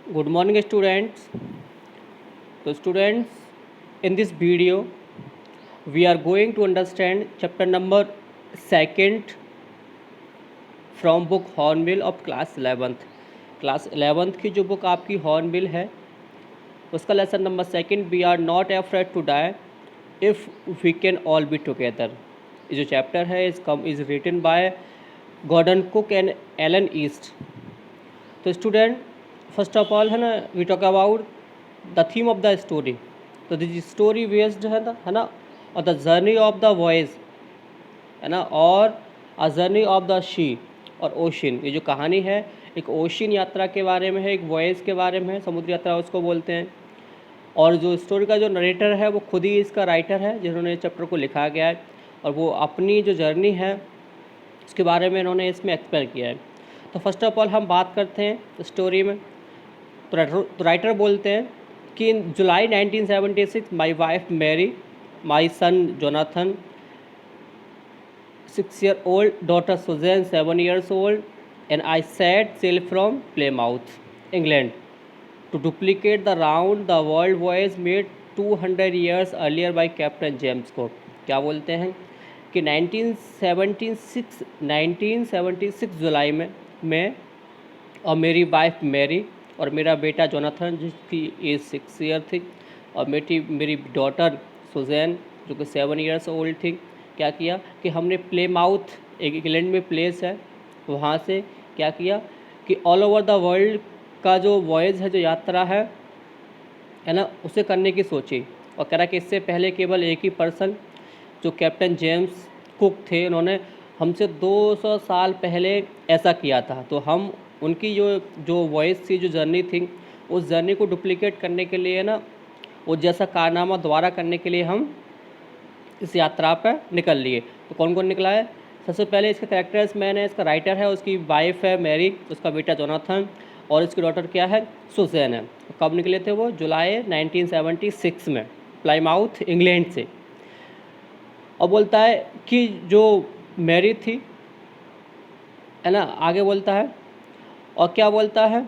Good morning, students. So, students, in this video, we are going to understand chapter number second from book Hornbill of class 11th. Class 11th की जो book आपकी Hornbill है उसका lesson number second we are not afraid to die if we can all be together. ये जो chapter है is written by Gordon Cook and Alan East. तो student first of all है ना we talk about the theme of the story. तो this story based है ना और the journey of the voice है ना और a journey of the she और ओशन। ये जो कहानी है एक ओशन यात्रा के बारे में है, एक वॉइस के बारे में है, समुद्री यात्रा उसको बोलते हैं। और जो स्टोरी का जो नरेटर है वो खुद ही इसका राइटर है जिन्होंने चैप्टर को लिखा गया है और वो अपनी जो जर्नी है उसके बारे में इन्होंने इसमें एक्सप्लेन किया है। तो फर्स्ट ऑफ ऑल हम बात करते हैं स्टोरी में। तो राइटर बोलते हैं कि in July 1976 my wife Mary, my son Jonathan 6-year-old, daughter Suzanne 7 years old, and I set sail from Plymouth, England, to duplicate the round the world voyage made 200 years earlier by Captain James Cook। क्या बोलते हैं कि 1976 जुलाई में मैं और मेरी wife Mary और मेरा बेटा जोनाथन जिसकी एज 6 ईयर थी और मेरी डॉटर सुजैन जो कि 7 ईयर्स ओल्ड थी, क्या किया कि हमने प्लेमाउथ एक इंग्लैंड में प्लेस है वहाँ से क्या किया कि ऑल ओवर द वर्ल्ड का जो वॉयज़ है जो यात्रा है ना उसे करने की सोची। और कह रहा कि इससे पहले केवल एक ही पर्सन जो कैप्टन जेम्स कुक थे उन्होंने हमसे 200 साल पहले ऐसा किया था। तो हम उनकी जो वॉइस थी जो जर्नी थी उस जर्नी को डुप्लीकेट करने के लिए ना वो जैसा कारनामा दोबारा करने के लिए हम इस यात्रा पर निकल लिए। तो कौन कौन निकला है? सबसे पहले इसका कैरेक्टर्स मैन है, इसका राइटर है, उसकी वाइफ है मैरी, उसका बेटा जोनाथन और इसकी डॉटर क्या है सुजैन है। तो कब निकले थे वो? जुलाई 1976 में प्लाईमाउथ इंग्लैंड से। और बोलता है कि जो मैरी थी है ना आगे बोलता है और क्या बोलता है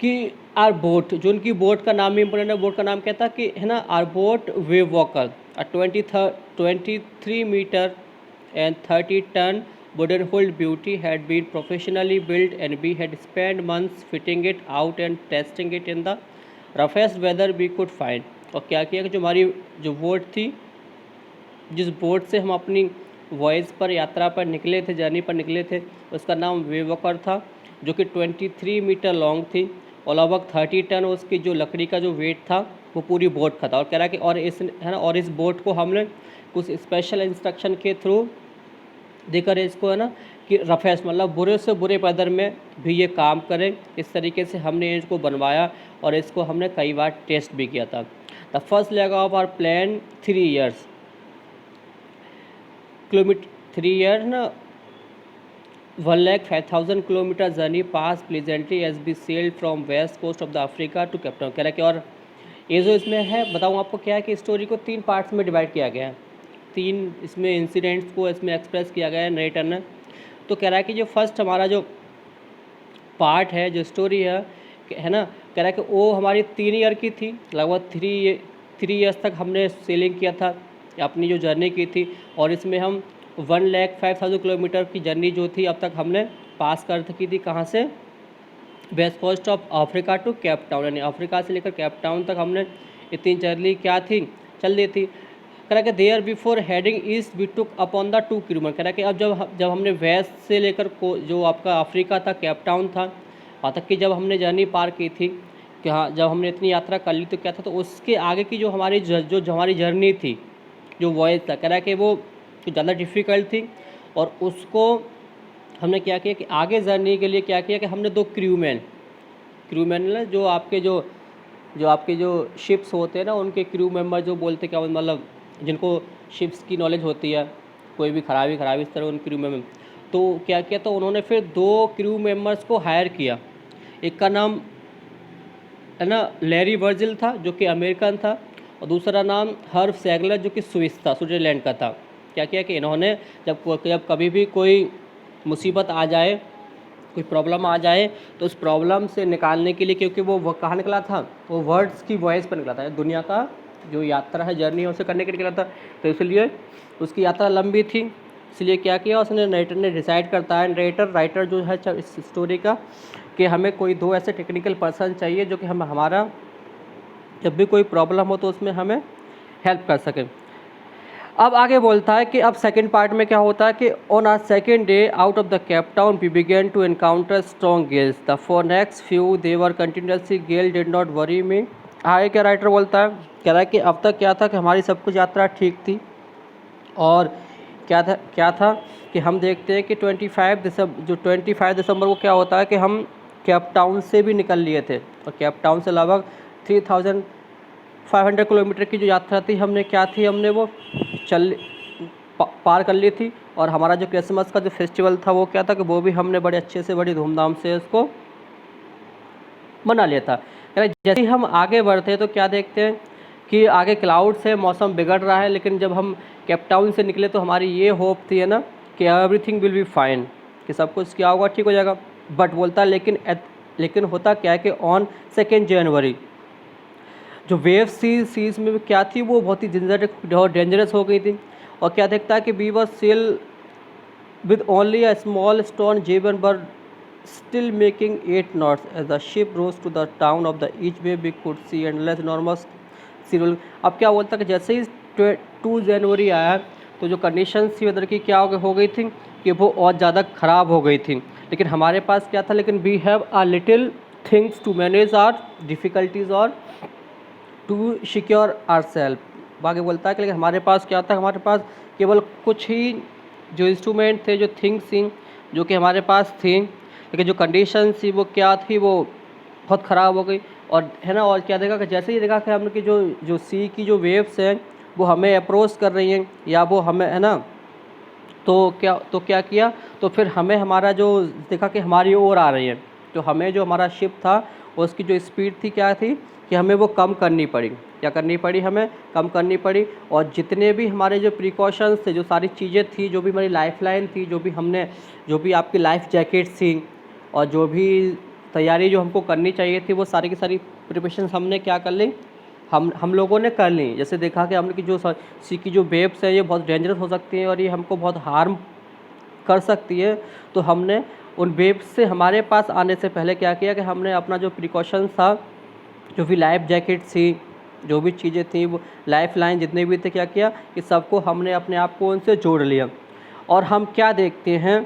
कि आर बोट, जो उनकी बोट का नाम भी इम्पोर्टेंट है। बोट का नाम क्या था कि है ना our boat Wave Walker, 23 metre and 30 ton wooden hulled beauty had been professionally built and we had spent months fitting it out and testing it in the roughest weather we could find। और क्या किया कि जो हमारी जो boat थी, जिस boat से हम अपनी वॉयज़ पर यात्रा पर निकले थे, जर्नी पर निकले थे, उसका नाम वेवॉकर था जो कि 23 मीटर लॉन्ग थी और लगभग 30 टन उसकी जो लकड़ी का जो वेट था वो पूरी बोट का था। और कह रहा कि और इस है ना और इस बोट को हमने कुछ स्पेशल इंस्ट्रक्शन के थ्रू देकर इसको है ना कि रफेस्ट मतलब बुरे से बुरे वेदर में भी ये काम करे, इस तरीके से हमने इसको बनवाया और इसको हमने कई बार टेस्ट भी किया था। The first leg of our plan 3 kilometre 3 year ना 1,05,000 kilometre journey pass pleasantly as we sailed from west coast of the Africa to captain. कह रहा है कि और ये जो इसमें है बताऊँ आपको क्या है कि स्टोरी को 3 पार्ट्स में डिवाइड किया गया है, 3 इसमें इंसिडेंट्स को इसमें एक्सप्रेस किया गया है नरेटर ने। तो कह रहा है कि जो फर्स्ट हमारा जो पार्ट है जो स्टोरी है ना कह रहा है कि वो हमारी 3 ईयर की थी, लगभग 3 ईयर्स तक हमने सेलिंग किया था अपनी जो जर्नी की थी और इसमें हम 1,05,000 किलोमीटर की जर्नी जो थी अब तक हमने पास कर की थी। कहाँ से? West coast of Africa to Cape Town, यानी अफ्रीका से लेकर केप टाउन तक हमने इतनी जर्नी क्या थी चल रही थी। कह रहा कि there before heading east we took upon the 2 kilometre. कह रहा कि अब जब हमने वेस्ट से लेकर को जो आपका अफ्रीका था केप टाउन था वहाँ तक की जब हमने जर्नी पार की थी कि हाँ जब हमने इतनी यात्रा कर ली तो क्या था, तो उसके आगे की जो हमारी जर्नी थी जो वॉयज था कह रहा कि वो ज़्यादा डिफ़िकल्ट थी और उसको हमने क्या किया कि आगे जर्नी के लिए क्या किया कि हमने 2 क्रूमैन ना जो आपके जो शिप्स होते हैं ना उनके क्रू मेंबर जो बोलते क्या मतलब जिनको शिप्स की नॉलेज होती है, कोई भी खराबी इस तरह उन क्रू मेंबर। तो क्या किया तो उन्होंने फिर 2 क्रू मेंबर्स को हायर किया। एक का नाम है ना लैरी वर्जिल था जो कि अमेरिकन था और दूसरा नाम हर्व सैगलर जो कि स्विट्ज़रलैंड का था। क्या किया कि इन्होंने जब कभी भी कोई मुसीबत आ जाए कोई प्रॉब्लम आ जाए तो उस प्रॉब्लम से निकालने के लिए, क्योंकि वो कहाँ निकला था, वो वर्ड्स की वॉइस पर निकला था, दुनिया का जो यात्रा है, जर्नी है, उसे करने के लिए निकला था। तो इसलिए उसकी यात्रा लंबी थी, इसलिए क्या किया उसने, नरेटर ने डिसाइड करता है, नरेटर राइटर जो है इस स्टोरी का, कि हमें कोई 2 ऐसे टेक्निकल पर्सन चाहिए जो कि हमारा जब भी कोई प्रॉब्लम हो तो उसमें हमें हेल्प कर सकें। अब आगे बोलता है कि अब सेकंड पार्ट में क्या होता है कि on our second day out of the Cape Town we began to encounter strong gales the for next few they were continuously gale did not worry me. आगे क्या राइटर बोलता है, कह रहा है कि अब तक क्या था कि हमारी सब कुछ यात्रा ठीक थी, और क्या था कि हम देखते हैं कि 25 दिसंबर को क्या होता है कि हम केप टाउन से भी निकल लिए थे, और केप टाउन से लगभग 3500 किलोमीटर की जो यात्रा थी हमने वो पार कर ली थी। और हमारा जो क्रिसमस का जो फेस्टिवल था वो क्या था कि वो भी हमने बड़े अच्छे से, बड़ी धूमधाम से उसको मना लिया था। जैसे ही हम आगे बढ़ते हैं तो क्या देखते हैं कि आगे क्लाउड से मौसम बिगड़ रहा है, लेकिन जब हम केप टाउन से निकले तो हमारी ये होप थी है ना कि एवरीथिंग विल बी फाइन, कि सब कुछ क्या होगा, ठीक हो जाएगा। बट बोलता लेकिन होता क्या है कि ऑन 2 जनवरी जो वेव सीज में क्या थी, वो बहुत ही डेंजरस हो गई थी। और क्या देखता है कि we were sail with only a small stone jib on but still making 8 knots as the ship rose to the town of the each way we could see endless enormous serial। अब क्या बोलता है कि जैसे ही 2 जनवरी आया तो जो कंडीशन थी वेदर की क्या हो गई थी कि वो और ज़्यादा ख़राब हो गई थी, लेकिन हमारे पास क्या था, लेकिन we have a little things to manage our difficulties और टू सिक्योर आर सेल्फ। आगे बोलता है कि लेकिन हमारे पास क्या था, हमारे पास केवल कुछ ही जो इंस्ट्रूमेंट थे, जो थिंग्स थी जो कि हमारे पास थी, लेकिन जो कंडीशन थी वो क्या थी, वो बहुत ख़राब हो गई। और है ना, और क्या देखा कि जैसे ही देखा कि हमने की जो सी की जो वेव्स हैं वो हमें अप्रोच कर रही हैं, या वो हमें है ना, तो क्या किया, तो फिर हमें हमारा जो देखा कि हमारी ओर आ रही है, तो हमें जो हमारा शिप था उसकी जो स्पीड थी क्या थी कि हमें वो कम करनी पड़ी। क्या करनी पड़ी, हमें कम करनी पड़ी। और जितने भी हमारे जो प्रिकॉशंस थे, जो सारी चीज़ें थी, जो भी हमारी लाइफ लाइन थी, जो भी आपकी लाइफ जैकेट्स थी, और जो भी तैयारी जो हमको करनी चाहिए थी, वो सारी की सारी प्रिपरेशंस हमने क्या कर ली, हम लोगों ने कर ली। जैसे देखा कि हमने की जो सी की जो वेव्स है ये बहुत डेंजरस हो सकती हैं और ये हमको बहुत हार्म कर सकती है, तो हमने उन वेव्स से हमारे पास आने से पहले क्या किया कि हमने अपना जो प्रिकॉशंस था, जो भी लाइफ जैकेट थी, जो भी चीज़ें थी, वो लाइफ लाइन जितने भी थे, क्या किया कि सबको हमने अपने आप को उनसे जोड़ लिया। और हम क्या देखते हैं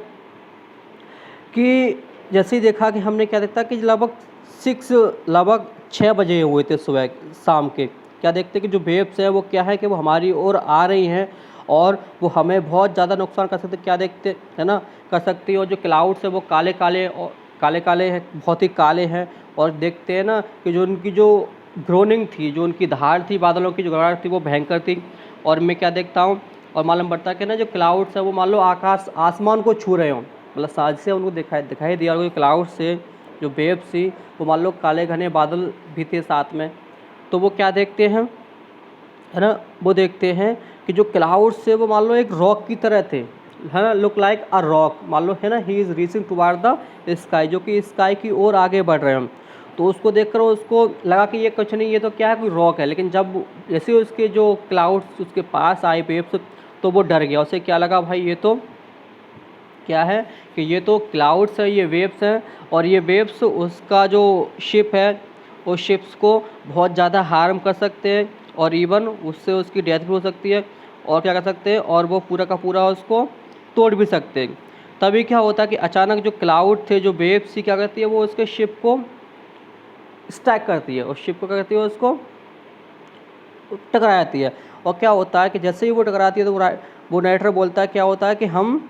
कि जैसे ही देखा कि हमने क्या देखता कि लगभग 6 बजे हुए थे सुबह शाम के, क्या देखते कि जो वेव्स हैं वो क्या है कि वो हमारी ओर आ रही हैं और वो हमें बहुत ज़्यादा नुकसान कर सकते, क्या देखते है ना, कर सकती है। और जो क्लाउड्स है वो काले काले हैं, बहुत ही काले हैं। और देखते हैं ना कि जो उनकी जो ग्रोनिंग थी, जो उनकी धार थी, बादलों की जो घबराहट थी, वो भयंकर थी। और मैं क्या देखता हूँ, और मालूम पड़ता है कि ना जो क्लाउड्स है वो मान लो आसमान को छू रहे हों, मतलब साज से उनको दिखाई दिया। और क्लाउड से जो वेव्स थी वो मान लो काले घने बादल भी थे साथ में। तो वो क्या देखते हैं, है ना, वो देखते हैं कि जो क्लाउड्स से वो मान लो एक रॉक की तरह थे, है ना, लुक लाइक अ रॉक, मान लो है ना, he is reaching toward the sky, जो कि स्काई की ओर आगे बढ़ रहे हैं। तो उसको देखकर उसको लगा कि ये कुछ नहीं, ये तो क्या है, कोई रॉक है। लेकिन जब जैसे उसके जो क्लाउड्स उसके पास आए वेव्स, तो वो डर गया। उसे क्या लगा, भाई ये तो क्या है कि ये तो क्लाउड्स है, ये वेव्स हैं, और ये वेव्स उसका जो शिप है उस शिप्स को बहुत ज़्यादा हार्म कर सकते हैं, और इवन उससे उसकी डेथ भी हो सकती है। और क्या कर सकते हैं, और वो पूरा का पूरा उसको तोड़ भी सकते हैं। तभी क्या होता है कि अचानक जो क्लाउड थे, जो वेव्स थी, क्या करती है, वो उसके शिप को स्टैक करती है, और शिप को क्या करती है, उसको टकरा जाती है। और क्या होता है कि जैसे ही वो टकराती है तो वो नाइटर बोलता है, क्या होता है कि हम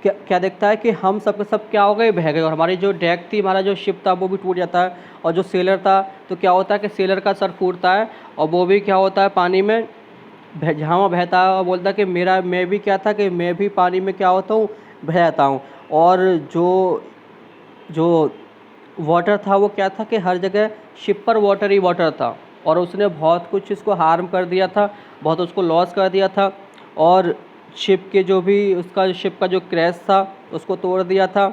क्या देखता है कि हम सब के सब क्या हो गए, बह गए। और हमारी जो डेक थी, हमारा जो शिप था, वो भी टूट जाता है। और जो सेलर था, तो क्या होता है कि सेलर का सर फूटता है, और वो भी क्या होता है, पानी में झाँवा बहता है, और बोलता है कि मैं भी क्या था कि मैं भी पानी में क्या होता हूँ, बह जाता हूँ। और जो वाटर था वो क्या था कि हर जगह शिप पर वाटर ही वाटर था, और उसने बहुत कुछ इसको हार्म कर दिया था, बहुत उसको लॉस कर दिया था। और शिप के जो भी उसका शिप का जो क्रैश था उसको तोड़ दिया था,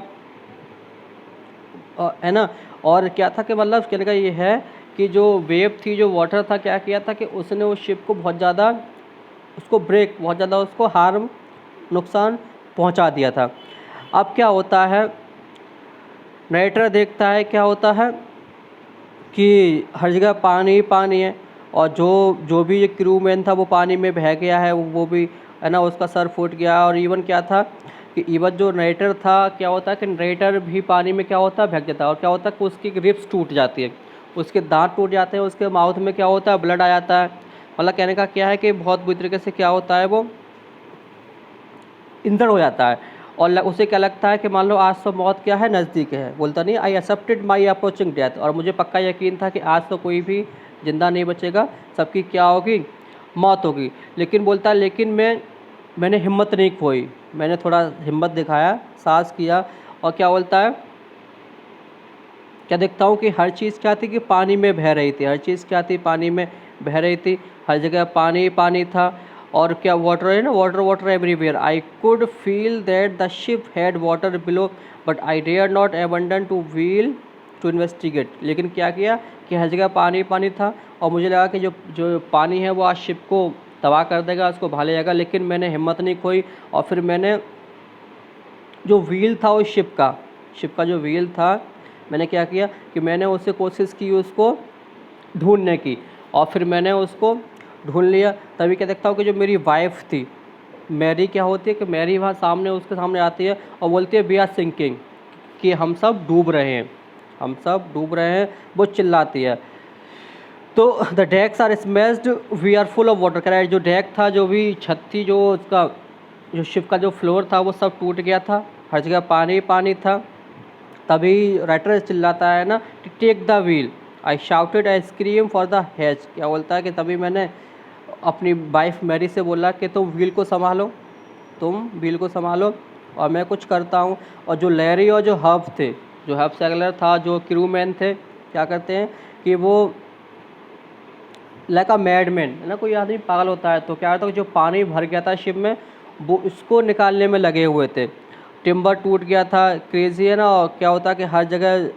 है ना। और क्या था कि मतलब कहने का ये है कि जो वेव थी, जो वाटर था, क्या किया था कि उसने उस शिप को बहुत ज़्यादा उसको ब्रेक, बहुत ज़्यादा उसको हार्म, नुकसान पहुंचा दिया था। अब क्या होता है, नरेटर देखता है क्या होता है कि हर जगह पानी ही पानी है, और जो जो भी ये क्रू मैन था वो पानी में बह गया है, वो भी, है ना, उसका सर फूट गया। और इवन क्या था कि इवन जो नरेटर था, क्या होता है कि नरेटर भी पानी में क्या होता है, बह जाता है, और क्या होता है कि उसकी रिब्स टूट जाती है, उसके दांत टूट जाते हैं, उसके माउथ में क्या होता है, ब्लड आ जाता है। मतलब कहने का क्या है कि बहुत बुरी तरीके से क्या होता है, वो इंजर्ड हो जाता है। और उसे क्या लगता है कि मान लो आज तो मौत क्या है, नज़दीक है। बोलता नहीं, I accepted my approaching death, और मुझे पक्का यकीन था कि आज तो कोई भी ज़िंदा नहीं बचेगा, सबकी क्या होगी, मौत होगी। लेकिन बोलता है, लेकिन मैंने हिम्मत नहीं खोई, मैंने थोड़ा हिम्मत दिखाया, साहस किया। और क्या बोलता है, क्या देखता हूँ कि हर चीज़ क्या थी कि पानी में बह रही थी, हर चीज़ क्या थी, पानी में बह रही थी, हर जगह पानी पानी था। और क्या वाटर है ना, water water everywhere. I could feel that the ship had water below, but I dare not abandon to wheel to investigate. लेकिन क्या किया कि हर जगह पानी पानी था, और मुझे लगा कि जो जो पानी है वो आज शिप को तबाह कर देगा, उसको भा ले जाएगा। लेकिन मैंने हिम्मत नहीं खोई, और फिर मैंने जो व्हील था उस शिप का जो व्हील था, मैंने क्या किया कि मैंने उससे कोशिश की उसको ढूंढने की, और फिर मैंने उसको ढूंढ लिया। तभी क्या देखता हूँ कि जो मेरी वाइफ थी मैरी, क्या होती है कि मैरी वहाँ सामने, उसके सामने आती है और बोलती है वी आर सिंकिंग, कि हम सब डूब रहे हैं, हम सब डूब रहे हैं, वो चिल्लाती है। तो the decks are smashed, we are full of water. कह रहा है जो डेक था, जो भी छत थी, जो उसका जो शिप का जो फ्लोर था वो सब टूट गया था, हर जगह पानी पानी था। तभी राइटर चिल्लाता है ना, take the wheel, I shouted, I scream for the hatch. क्या बोलता है कि तभी मैंने अपनी वाइफ मैरी से बोला कि तुम व्हील को संभालो, तुम व्हील को संभालो, और मैं कुछ करता हूँ। और जो लैरी और जो हब थे, जो हब सैगलर था, जो क्रू मैन थे, क्या करते हैं कि वो लाइक अ मैडमैन, है ना, कोई आदमी पागल होता है, तो क्या होता है, जो पानी भर गया था शिप में, वो इसको निकालने में लगे हुए थे। टिम्बर टूट गया था, क्रेजी है ना। और क्या होता कि हर जगह,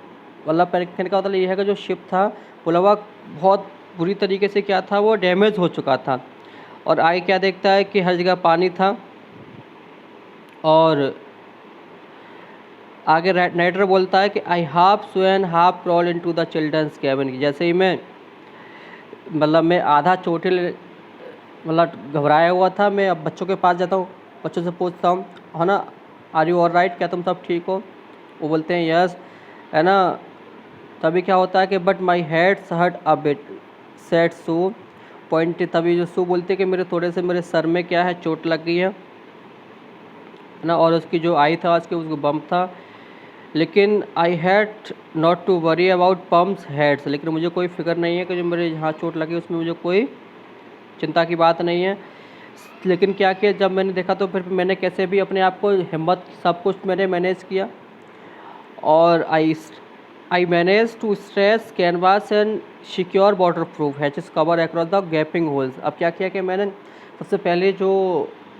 मतलब कहने का मतलब ये है कि जो शिप था वो लगभग बहुत बुरी तरीके से क्या था, वो डैमेज हो चुका था। और आगे क्या देखता है कि हर जगह पानी था। और आगे नाइटर बोलता है कि I half swam half crawl into the children's cabin. जैसे ही मतलब मैं आधा चोटिल, मतलब घबराया हुआ था, मैं अब बच्चों के पास जाता हूँ, बच्चों से पूछता हूँ, है ना, आर यू ऑल राइट, क्या तुम सब ठीक हो। वो बोलते हैं यस, है ना। तभी क्या होता है कि but my head hurt a bit, said Sue point. तभी जो सू बोलते हैं कि मेरे थोड़े से मेरे सर में क्या है, चोट लग गई है ना। और उसकी जो आई था आज के, उसको बम्प था। लेकिन I had not to worry about pumps heads, लेकिन मुझे कोई फिक्र नहीं है कि जो मेरे यहाँ चोट लगी उसमें मुझे कोई चिंता की बात नहीं है। लेकिन क्या किया, जब मैंने देखा तो फिर मैंने कैसे भी अपने आप को हिम्मत, सब कुछ मैंने मैनेज किया। और I manage to stress canvas and secure waterproof hatches cover across the gaping holes. अब क्या किया कि मैंने सबसे पहले जो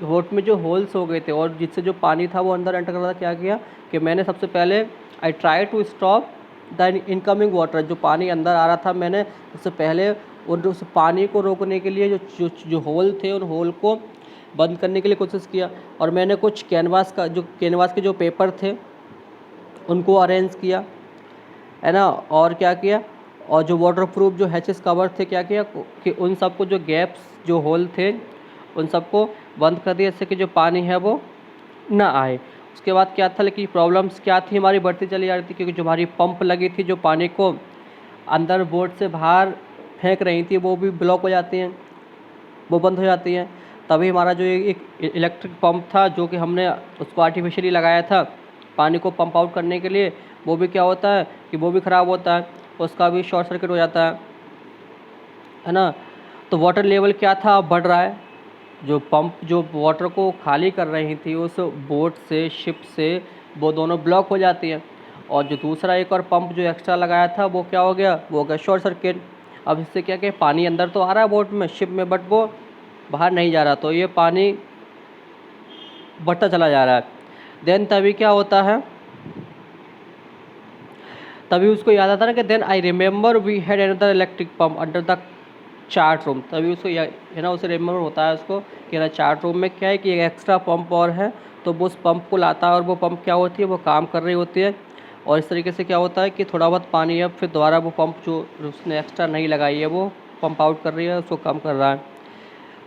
बोट में जो होल्स हो गए थे और जिससे जो पानी था वो अंदर एंटर कर रहा था, क्या किया कि मैंने सबसे पहले I try to stop the incoming water, जो पानी अंदर आ रहा था, मैंने सबसे पहले उस पानी को रोकने के लिए जो होल थे उन होल को बंद करने के लिए कोशिश किया। और मैंने कुछ कैनवास के जो पेपर थे उनको अरेंज किया, है ना। और क्या किया, और जो वाटरप्रूफ जो हैचेस कवर थे, क्या किया कि उन सबको जो गैप्स जो होल थे उन सबको बंद कर दिया, जिससे कि जो पानी है वो ना आए। उसके बाद क्या था, लेकिन प्रॉब्लम्स क्या थी, हमारी बढ़ती चली जा रही थी, क्योंकि जो हमारी पंप लगी थी जो पानी को अंदर बोट से बाहर फेंक रही थी, वो भी ब्लॉक हो जाती हैं, वो बंद हो जाती हैं। तभी हमारा जो एक इलेक्ट्रिक पंप था, जो कि हमने उसको आर्टिफिशियली लगाया था पानी को पंप आउट करने के लिए, वो भी क्या होता है कि वो भी ख़राब होता है, उसका भी शॉर्ट सर्किट हो जाता है ना। तो वाटर लेवल क्या था, बढ़ रहा है। जो पंप जो वाटर को खाली कर रही थी उस बोट से, शिप से, वो दोनों ब्लॉक हो जाती हैं। और जो दूसरा एक और पंप जो एक्स्ट्रा लगाया था वो क्या हो गया, वो हो गया शॉर्ट सर्किट। अब इससे क्या कि पानी अंदर तो आ रहा है बोट में, शिप में, बट वो बाहर नहीं जा रहा। तो ये पानी बढ़ता चला जा रहा है। देन तभी क्या होता है, तभी उसको याद आता है ना कि then I remember we had another electric pump under the chart room. तभी उसको है ना, उसे रिमेंबर होता है उसको कि ना चार्ट रूम में क्या है कि एक एक्स्ट्रा पंप और है, तो वो उस पंप को लाता है और वो पंप क्या होती है, वो काम कर रही होती है। और इस तरीके से क्या होता है कि थोड़ा बहुत पानी अब फिर दोबारा वो पंप जो उसने एक्स्ट्रा नहीं लगाई है वो पंप आउट कर रही है, उसको कम कर रहा है।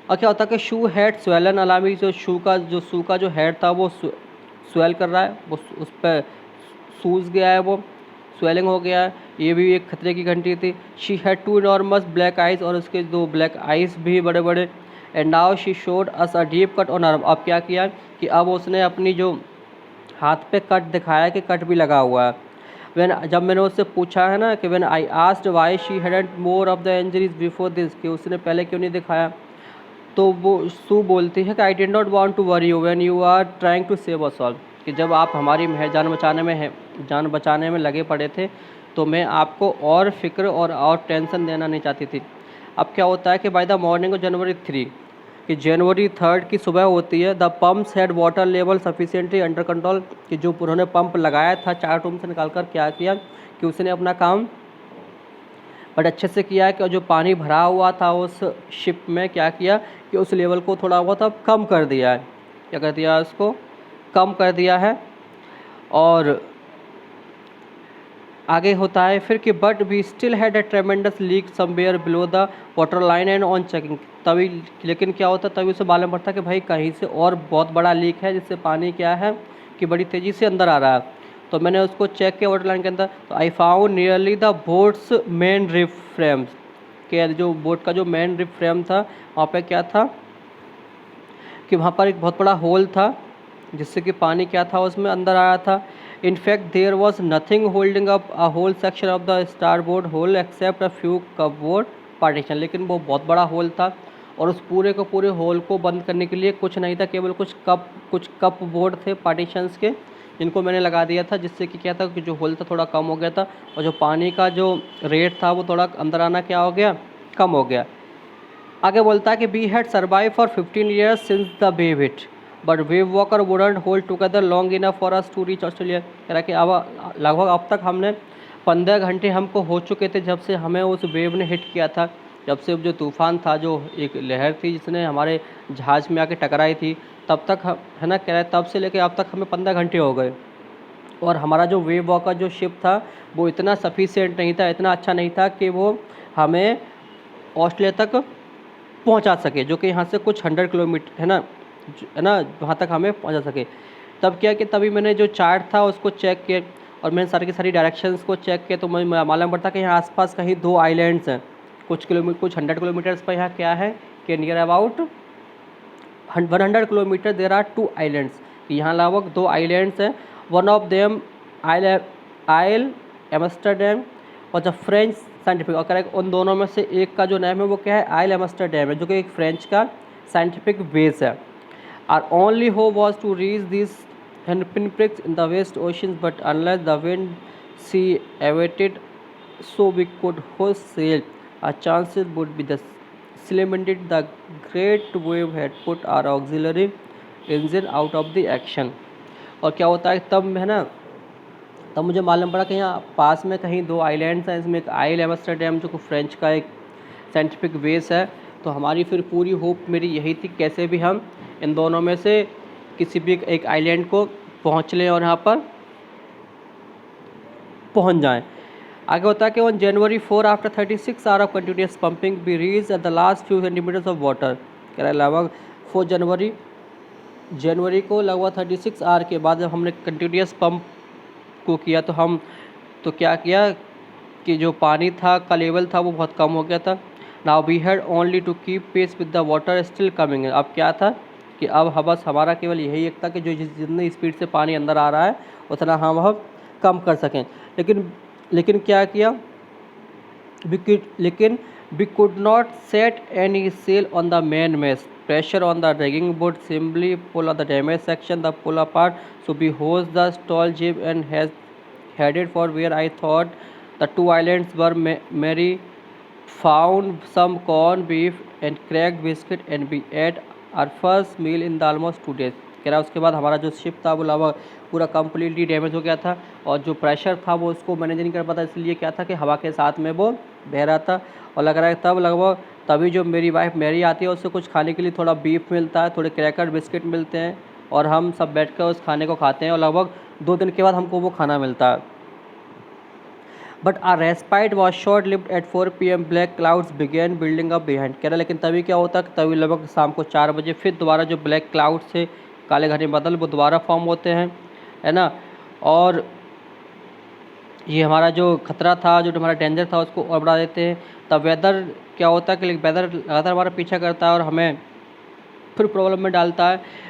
और क्या होता है कि शू हेड स्वेलन अलामी, जो शू का जो हेड था वो स्वेल कर रहा है, वो उस पर सूज गया है, वो स्वेलिंग हो गया है। ये भी एक खतरे की घंटी थी। She had two enormous black eyes, और उसके दो ब्लैक आइज भी बड़े बड़े। And now she showed us a deep cut on arm. अब क्या किया कि अब उसने अपनी जो हाथ पे कट दिखाया कि कट भी लगा हुआ है। जब मैंने उससे पूछा है ना कि when I asked why she hadn't more of the injuries before this, कि उसने पहले क्यों नहीं दिखाया, तो वो सू बोलती है कि I did not want to worry you when you are trying to save us all, कि जब आप हमारी जान बचाने में लगे पड़े थे तो मैं आपको और फिक्र और टेंशन देना नहीं चाहती थी। अब क्या होता है कि by the morning of January 3, कि जनवरी 3 की सुबह होती है, the pumps had water level sufficiently under control, कि जो उन्होंने पंप लगाया था चार्ट रूम से निकाल कर क्या किया कि उसने अपना काम बट अच्छे से किया है। कि जो पानी भरा हुआ था उस शिप में क्या किया कि उस लेवल को थोड़ा बहुत अब कम कर दिया है, क्या कर दिया, उसको कम कर दिया है। और आगे होता है फिर कि but we still had a tremendous leak somewhere below the water line and on checking. तभी लेकिन क्या होता, तभी उसे मालूम पड़ता कि भाई कहीं से और बहुत बड़ा लीक है, जिससे पानी क्या है कि बड़ी तेज़ी से अंदर आ रहा है। तो मैंने उसको चेक किया वाटर लाइन के अंदर, तो I found nearly the boat's main rib frames, के जो बोट का जो मेन रिफ फ्रेम था वहाँ पे क्या था कि वहाँ पर एक बहुत बड़ा होल था, जिससे कि पानी क्या था उसमें अंदर आया था। In fact there was nothing holding up a whole section of the starboard hull except a few cupboard partition, लेकिन वो बहुत बड़ा होल था और उस पूरे को पूरे होल को बंद करने के लिए कुछ नहीं था, केवल कुछ कप बोर्ड थे पार्टीशंस के, जिनको मैंने लगा दिया था, जिससे कि क्या था कि जो होल था थोड़ा कम हो गया था और जो पानी का जो रेट था वो थोड़ा अंदर आना क्या हो गया, कम हो गया। आगे बोलता है कि we had survive for 15 years since the wave hit, but Wave Walker wouldn't hold together long enough for us to reach Australia. कह रहा कि अब लगभग अब तक हमने 15 घंटे हमको हो चुके थे जब से हमें उस वेव ने हिट किया था, जब से जो तूफ़ान था, जो एक लहर थी जिसने हमारे जहाज़ में आके टकराई थी, तब तक हम है ना, कह रहा है तब से लेकर अब तक हमें 15 घंटे हो गए और हमारा जो वेव वॉकर जो शिप था वो इतना सफिशिएंट नहीं था, इतना अच्छा नहीं था कि वो हमें ऑस्ट्रेलिया तक पहुंचा सके, जो कि यहाँ से कुछ 100 किलोमीटर है ना वहाँ तक हमें पहुंचा सके। तब क्या कि तभी मैंने जो चार्ट था उसको चेक किया और मैंने सारी की सारी डायरेक्शंस को चेक किया, तो मुझे मालूम पड़ता कि यहाँ आसपास कहीं 2 आइलैंड्स हैं, कुछ 100 किलोमीटर्स पर यहाँ क्या है कि near about 100 kilometre there are 2 islands, यहाँ लगभग 2 आइलैंड्स हैं। One of them Ile Amsterdam और द फ्रेंच साइंटिफिक, और करेक्ट उन दोनों में से एक का जो नाम है वो क्या है, आइल एम्स्टरडैम है, जो कि एक फ्रेंच का साइंटिफिक बेस है। Our only hope was to reach this pinpricks in the west oceans, but unless the wind sea abated so we could host sail, our chances would be the limited. The great wave had put our auxiliary engine out of the action। और क्या होता है तब है ना, तब मुझे मालूम पड़ा कि यहाँ पास में कहीं 2 आइलैंड्स हैं, इसमें एक आइल एम्स्टरडैम जो कि फ्रेंच का एक साइंटिफिक बेस है। तो हमारी फिर पूरी होप मेरी यही थी कैसे भी हम इन दोनों में से किसी भी एक आइलैंड को पहुँच लें और यहाँ पर पहुँच जाएं। आगे होता है कि on January 4 after 36 hour of continuous pumping we reach at the last few centimetres of water. कह रहा है लगभग 4 जनवरी को लगभग 36 आवर के बाद जब हमने कंटिन्यूस पंप को किया तो क्या किया कि जो पानी था का लेवल था वो बहुत कम हो गया था। Now we had only to keep pace with the water still coming. अब क्या था कि अब बस हमारा केवल यही एक था कि जो जितनी स्पीड से पानी अंदर आ रहा है उतना हम अब कम कर सकें। लेकिन क्या किया, लेकिन we could not set any sail on the main mast. Pressure on the dragging board simply pull on the damaged section, the pull apart. So we hoisted the stall jib and has headed for where I thought the 2 islands were. Mary found some corned beef and cracked biscuit, and we ate our first meal in the almost 2 days. कह रहा है उसके बाद हमारा जो ship था वो लगभग पूरा कम्प्लीटली डैमेज हो गया था, और जो प्रेशर था वो उसको मैनेज नहीं कर पाता, इसलिए क्या था कि हवा के साथ में वो बह रहा था। और लग रहा है तब लगभग तभी जो मेरी वाइफ मैरी आती है उससे कुछ खाने के लिए थोड़ा बीफ मिलता है, थोड़े क्रैकर बिस्किट मिलते हैं, और हम सब बैठ कर उस खाने को खाते हैं, और लगभग 2 दिन के बाद हमको वो खाना मिलता है। But our respite was short lived at 4 PM black clouds began building up behind. कह रहा लेकिन तभी क्या होता है, तभी लगभग शाम को 4 बजे फिर दोबारा जो ब्लैक क्लाउड्स थे, काले घने बादल, वो दोबारा फॉर्म होते हैं, है ना। और ये हमारा जो खतरा था, जो हमारा डेंजर था, उसको और बढ़ा देते हैं। तब वेदर क्या होता है कि वेदर लगातार हमारा पीछा करता है और हमें फिर प्रॉब्लम में डालता है।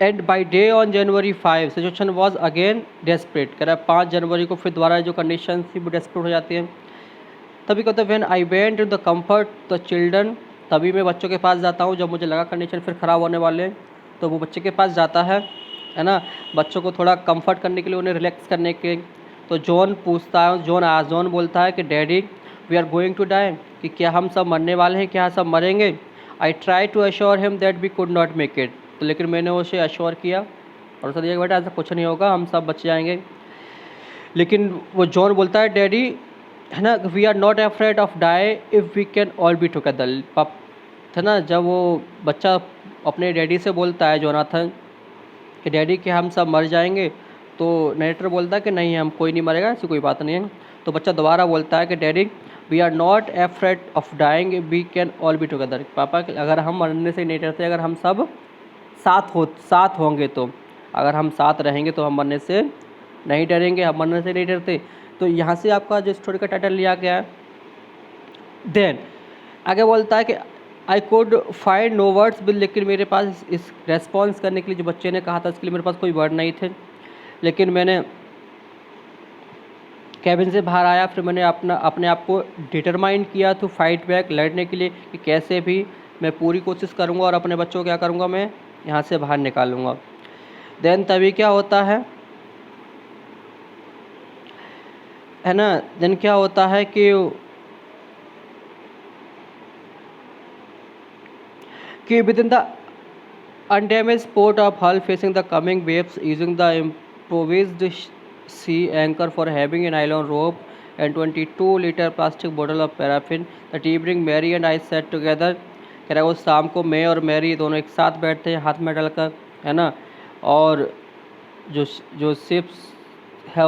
And by day on January 5 situation was again desperate. कह रहा है 5 जनवरी को फिर दोबारा जो कंडीशन थी वो डेस्परेट हो जाती है। तभी कहते हैं when I went to the comfort the children, तभी मैं बच्चों के पास जाता हूँ जब मुझे लगा कंडीशन फिर ख़राब होने वाले हैं, तो वो बच्चे के पास जाता है ना, बच्चों को थोड़ा कंफर्ट करने के लिए, उन्हें रिलैक्स करने के। तो जॉन पूछता है, जॉन बोलता है कि daddy we are going to die, कि क्या हम सब मरने वाले हैं, क्या सब मरेंगे। I try to assure him that we could not make it, तो लेकिन मैंने उसे अश्योर किया और उसे दिया बेटा ऐसा कुछ नहीं होगा, हम सब बच जाएंगे। लेकिन वो जॉन बोलता है डैडी, है ना, we are not afraid of die if we can all be together. है ना, जब वो बच्चा अपने डैडी से बोलता है जोनाथन कि डैडी कि हम सब मर जाएंगे, तो नरेटर बोलता है कि नहीं हम कोई नहीं मरेगा, ऐसी कोई बात नहीं है। तो बच्चा दोबारा बोलता है कि daddy we are not afraid of dying we can all be together. पापा अगर हम मरने से नहीं डरते, अगर हम सब साथ होंगे, तो अगर हम साथ रहेंगे तो हम मरने से नहीं डरेंगे, हम मरने से नहीं डरते। तो यहाँ से आपका जो स्टोरी का टाइटल लिया गया है। देन आगे बोलता है कि I could find no words bill, लेकिन मेरे पास इस रेस्पॉन्स करने के लिए जो बच्चे ने कहा था उसके लिए मेरे पास कोई वर्ड नहीं थे। लेकिन मैंने कैबिन से बाहर आया, फिर मैंने अपने आप को डिटरमाइन किया टू फाइट बैक, लड़ने के लिए, कि कैसे भी मैं पूरी कोशिश करूँगा और अपने बच्चों को क्या करूँगा, मैं यहाँ से बाहर निकालूँगा। देन तभी क्या होता है ना, देन क्या होता है कि with in the undamaged port of Hull facing the coming waves using the improvised sea anchor for having a nylon rope and 22-liter plastic bottle of paraffin, the evening Mary and I sat together। कह रहा है वो शाम को मैं और Mary दोनों एक साथ बैठते हैं हाथ में डालकर, है ना, और जो शिप्स है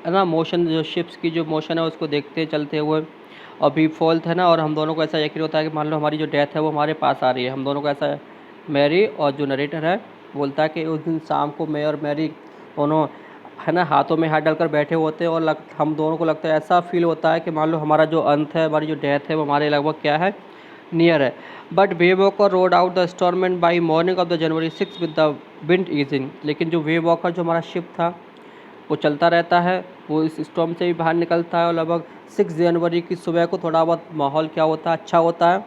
ना, मोशन, जो शिप्स की जो मोशन है उसको देखते हैं चलते हुए, और भी फॉल्ट है ना, और हम दोनों को ऐसा यकीन होता है कि मान लो हमारी जो डेथ है वो हमारे पास आ रही है। हम दोनों को ऐसा, मैरी और जो नरेटर है बोलता है कि उस दिन शाम को मैं और मैरी दोनों, है ना, हाथों में हाथ डालकर बैठे होते हैं, और हम दोनों को लगता है, ऐसा फील होता है कि मान लो हमारा जो अंत है, हमारी जो डेथ है वो हमारे लगभग क्या है, नियर है। But way walker road out the storm and by morning of the January 6 with the wind easing. लेकिन जो वे वॉकर जो हमारा शिप था वो चलता रहता है, वो इस स्टॉर्म से भी बाहर निकलता है, और लगभग 6 जनवरी की सुबह को थोड़ा बहुत माहौल क्या होता है, अच्छा होता है।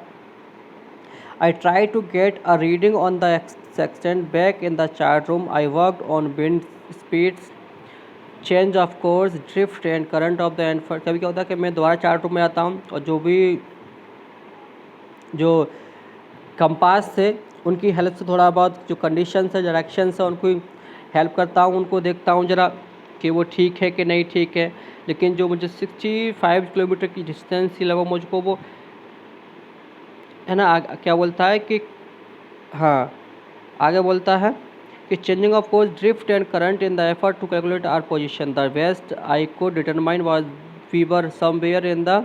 I tried to get a reading on the sextant back in the chart room. I worked on wind speeds, change of course, drift and current of the end। कभी क्या होता है कि मैं दोबारा चार्ट रूम में आता हूँ और जो कंपास थे उनकी हेल्प से थोड़ा बहुत जो कंडीशंस है, डायरेक्शंस है, उनको हेल्प करता हूँ, उनको देखता हूँ ज़रा कि वो ठीक है कि नहीं ठीक है। लेकिन जो मुझे 65 किलोमीटर की डिस्टेंस थी लगभग, मुझको वो, है ना, क्या बोलता है कि हाँ, आगे बोलता है कि changing of course, drift and current in the effort to calculate our position, the best I could determine was we were somewhere in the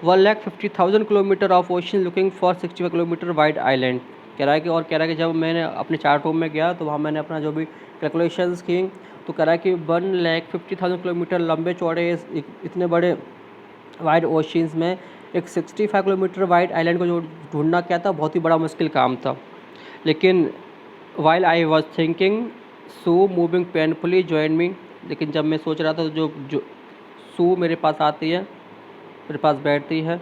1,50,000 kilometre of ocean looking for 65 kilometre wide island. कह रहा है कि जब मैंने अपने chart room में गया तो वहाँ मैंने अपना जो भी कैलकुलेशंस की, तो कह रहा है कि 1,50,000 किलोमीटर लंबे चौड़े इतने बड़े वाइड ओशंस में एक 65 किलोमीटर वाइड आइलैंड को जो ढूंढना क्या था, बहुत ही बड़ा मुश्किल काम था। लेकिन while I was thinking Sue moving painfully join me, लेकिन जब मैं सोच रहा था तो जो सू मेरे पास आती है, मेरे पास बैठती है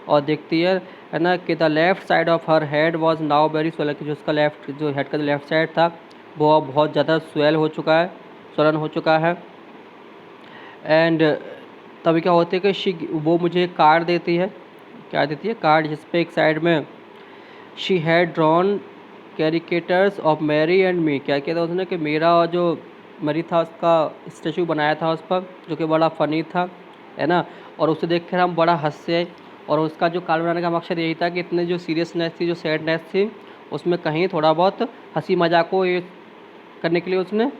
और देखती है ना, कि the left side of her head was now very swollen, कि जो उसका जो हेड का जो लेफ़्ट साइड था वो अब बहुत ज़्यादा स्वेलन हो चुका है। एंड तभी क्या होती है कि वो मुझे एक कार्ड देती है, क्या देती है, कार्ड, जिस पे एक साइड में she had drawn caricatures of Mary and me, क्या किया था उसने कि मेरा और जो मरी था उसका स्टेचू बनाया था उस पर, जो कि बड़ा फ़नी था, है ना। और उसे देख कर हम बड़ा हँसे, और उसका जो कार्ड बनाने का मकसद यही था कि इतने जो सीरियसनेस थी, जो सैडनेस थी, उसमें कहीं थोड़ा बहुत हंसी मजाक को ये करने के लिए उसने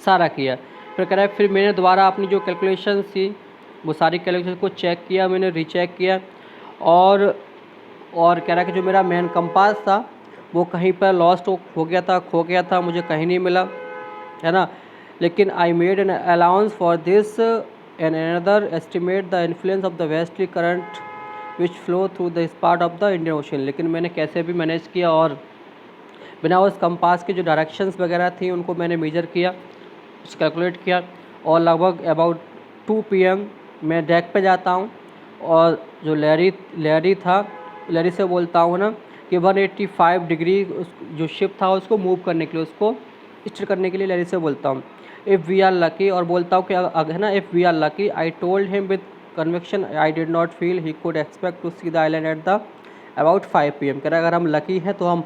सारा किया। फिर कह रहा है फिर मैंने दोबारा अपनी जो कैलकुलेशन थी वो सारी कैलकुलेशन को चेक किया, मैंने रीचेक किया, और कह रहा है कि जो मेरा मेन कंपास था वो कहीं पर लॉस्ट हो गया था, खो गया था, मुझे कहीं नहीं मिला, है ना। लेकिन I made an allowance for this and another estimate the influence of the vastly current which flow through this part of the Indian ocean. लेकिन मैंने कैसे भी मैनेज किया, और बिना उस कंपास के जो डायरेक्शंस वगैरह थी उनको मैंने मेजर किया, उस कैलकुलेट किया, और लगभग अबाउट 2 PM मैं डेक पे जाता हूँ, और जो लैरी से बोलता हूँ ना कि 185 डिग्री उस जो शिप था उसको मूव करने के लिए, उसको स्टिर करने के लिए लैरी से बोलता हूँ। इफ़ वी आर लकी, और बोलता हूँ कि है ना, if we are lucky I told him with conviction I did not feel he could expect to see the island at the about 5 PM। कह रहा है अगर हम लकी हैं तो हम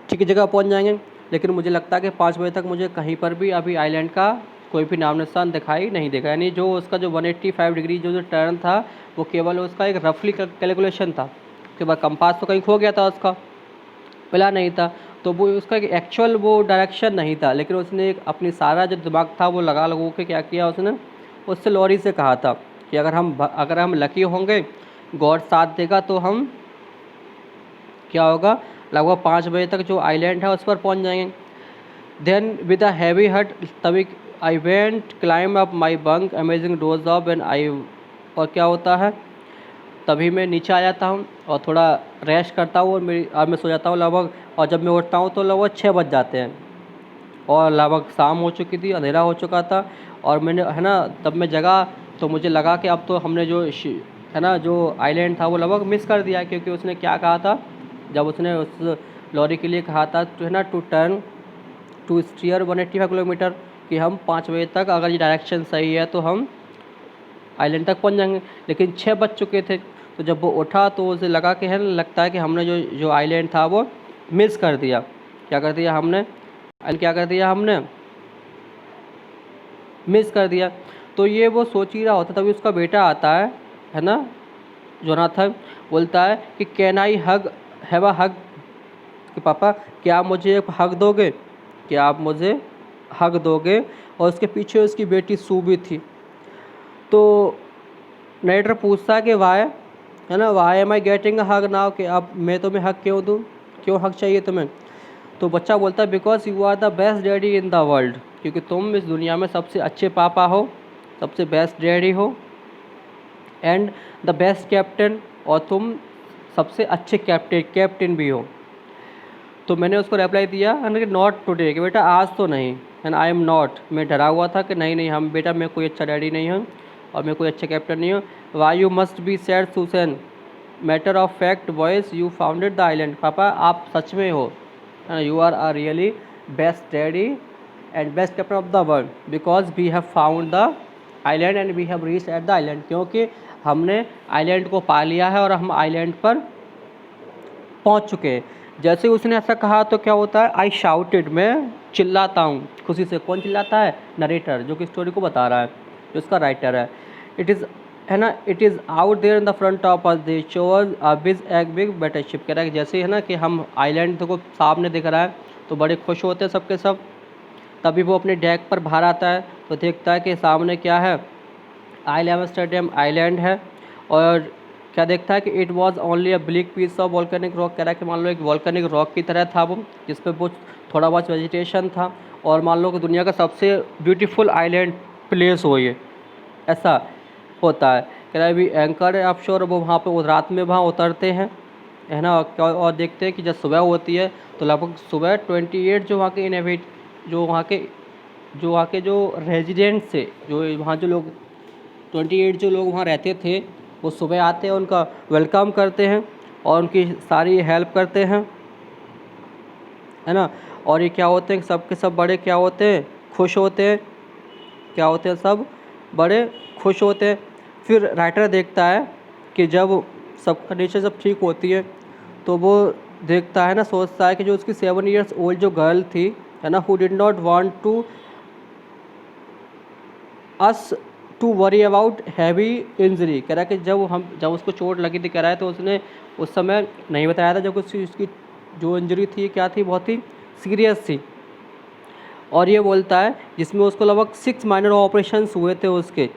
ठीक जगह पहुंच जाएंगे, लेकिन मुझे लगता है कि 5 बजे तक मुझे कहीं पर भी अभी आइलैंड का कोई भी नाम निशान दिखाई नहीं देगा। यानी जो उसका जो 185 डिग्री जो टर्न था वो केवल उसका एक रफली कैलकुलेशन था, उसके बाद कंपास तो कहीं खो गया था, उसका मिला नहीं था, तो वो उसका एक्चुअल वो डायरेक्शन नहीं था। लेकिन उसने एक अपनी सारा जो दिमाग था वो लगा के क्या किया उसने, उससे लॉरी से कहा था कि अगर हम लकी होंगे, गॉड साथ देगा, तो हम क्या होगा, लगभग 5 बजे तक जो आइलैंड है उस पर पहुंच जाएंगे। Then with a heavy heart तभी I went climb up my bunk amazing doze off and I, और क्या होता है तभी मैं नीचे आ जाता हूँ और थोड़ा रेस्ट करता हूँ, और मैं सो जाता हूँ लगभग, और जब मैं उठता हूँ तो लगभग 6 बज जाते हैं, और लगभग शाम हो चुकी थी, अंधेरा हो चुका था, और मैंने है ना तब मैं जगा तो मुझे लगा कि अब तो हमने जो है ना जो आइलैंड था वो लगभग मिस कर दिया, क्योंकि उसने क्या कहा था जब उसने उस लॉरी के लिए कहा था तो है ना to turn to steer 185 kilometre, कि हम 5 बजे तक अगर ये डायरेक्शन सही है तो हम आइलैंड तक पहुंच जाएंगे। लेकिन 6 बज चुके थे, तो जब वो उठा तो उसे लगा कि है लगता है कि हमने जो आइलैंड था वो मिस कर दिया। क्या कर दिया हमने, मिस कर दिया। तो ये वो सोच ही रहा होता, तभी उसका बेटा आता है ना जोनाथन, बोलता है कि कैन आई हैव अ हग, कि पापा क्या आप मुझे एक हग दोगे, और उसके पीछे उसकी बेटी सू भी थी। तो नरेटर पूछता है कि वाई, है ना, why am I getting a hug now, कि अब मैं तुम्हें हग क्यों दूँ, क्यों हग चाहिए तुम्हें। तो बच्चा बोलता है because you are the best daddy in the world, क्योंकि तुम इस दुनिया में सबसे अच्छे पापा हो, सबसे बेस्ट डैडी हो, एंड द बेस्ट कैप्टन, और तुम सबसे अच्छे कैप्टन भी हो। तो मैंने उसको रिप्लाई दिया कि नॉट टुडे, कि बेटा आज तो नहीं, एंड आई एम नॉट, मैं डरा हुआ था कि नहीं हम बेटा मैं कोई अच्छा डैडी नहीं हूँ और मैं कोई अच्छा कैप्टन नहीं हूँ। Why you must be sad Susan, matter of fact boys you founded the island, पापा आप सच में हो, you are a really best daddy and best captain of the world, because we have found the island and we have reached at the island, क्योंकि हमने island को पा लिया है और हम आइलैंड पर पहुंच चुके हैं। जैसे उसने ऐसा कहा तो क्या होता है, आई शाउटेड, मैं चिल्लाता हूँ खुशी से। कौन चिल्लाता है, नरेटर, जो कि स्टोरी को बता रहा है, जो उसका राइटर है। इट इज़, है ना, it is out there in the front of us the shore a big better ship. कह रहा है कि जैसे है ना कि हम आइलैंड को सामने दिख रहा है तो बड़े खुश होते हैं सबके सब। तभी वो अपने डेक पर बाहर आता है तो देखता है कि सामने क्या है, आइल एम्स्टर्डम आइलैंड है। और क्या देखता है कि it was only a black piece of volcanic rock. कह रहा है कि मान लो एक वॉल्केनिक रॉक की तरह था वो, जिस पे वो थोड़ा बहुत वेजिटेशन था, और मान लो कि दुनिया का सबसे ब्यूटीफुल आइलैंड प्लेस हो ये, ऐसा होता है। कह रहा है अभी एंकर है ऑफशोर, वो वहाँ पे रात में वहाँ उतरते हैं, है ना, और देखते हैं कि जब सुबह होती है तो लगभग सुबह 28 जो वहाँ के जो रेजिडेंट्स थे, जो वहाँ जो लोग 28 जो लोग वहाँ रहते थे, वो सुबह आते हैं, उनका वेलकम करते हैं और उनकी सारी हेल्प करते हैं, है ना। और ये क्या होते हैं, सब के सब बड़े क्या होते हैं, खुश होते हैं, सब बड़े खुश होते हैं। फिर राइटर देखता है कि जब सब कंडीशन सब ठीक होती है तो वो देखता है ना, सोचता है कि जो उसकी 7 ईयर्स ओल्ड जो गर्ल थी, है ना, who did not want to us to worry about heavy injury, कह रहा है कि जब उसको चोट लगी थी, कह रहा है तो उसने उस समय नहीं बताया था जब उसकी जो इंजरी थी क्या थी, बहुत ही सीरियस थी। और ये बोलता है जिसमें उसको लगभग 6 माइनर ऑपरेशंस हुए थे उसके,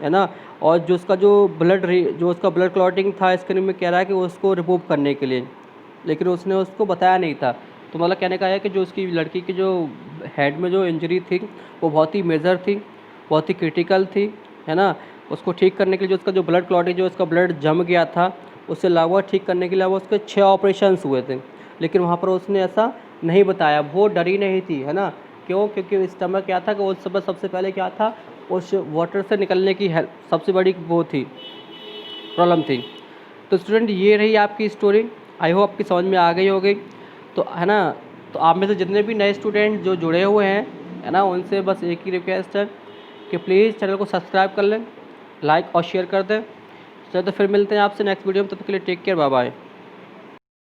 है ना, और जो उसका ब्लड क्लॉटिंग था स्क्रीन में, कह रहा है कि उसको रिमूव करने के लिए, लेकिन उसने उसको बताया नहीं था। तो मतलब कहने का है कि जो उसकी लड़की की जो हेड में जो इंजरी थी वो बहुत ही मेजर थी, बहुत ही क्रिटिकल थी, है ना। उसको ठीक करने के लिए जो उसका जो ब्लड क्लॉटिंग, जो उसका ब्लड जम गया था, उससे लगभग ठीक करने के लिए वो उसके 6 ऑपरेशंस हुए थे, लेकिन वहाँ पर उसने ऐसा नहीं बताया। वो डरी नहीं थी, है ना। क्यों? क्योंकि इस समय क्या था कि उस समय सबसे पहले क्या था, उस वाटर से निकलने की हेल्प सबसे बड़ी वो थी, प्रॉब्लम थी। तो स्टूडेंट ये रही आपकी स्टोरी, आई होप आपकी समझ में आ गई होगी। तो है ना, तो आप में से जितने भी नए स्टूडेंट जो जुड़े हुए हैं, है ना, उनसे बस एक ही रिक्वेस्ट है कि प्लीज़ चैनल को सब्सक्राइब कर लें, लाइक और शेयर कर दें। चलो तो फिर मिलते हैं आपसे नेक्स्ट वीडियो में, तब तक के लिए टेक केयर, बाय बाय।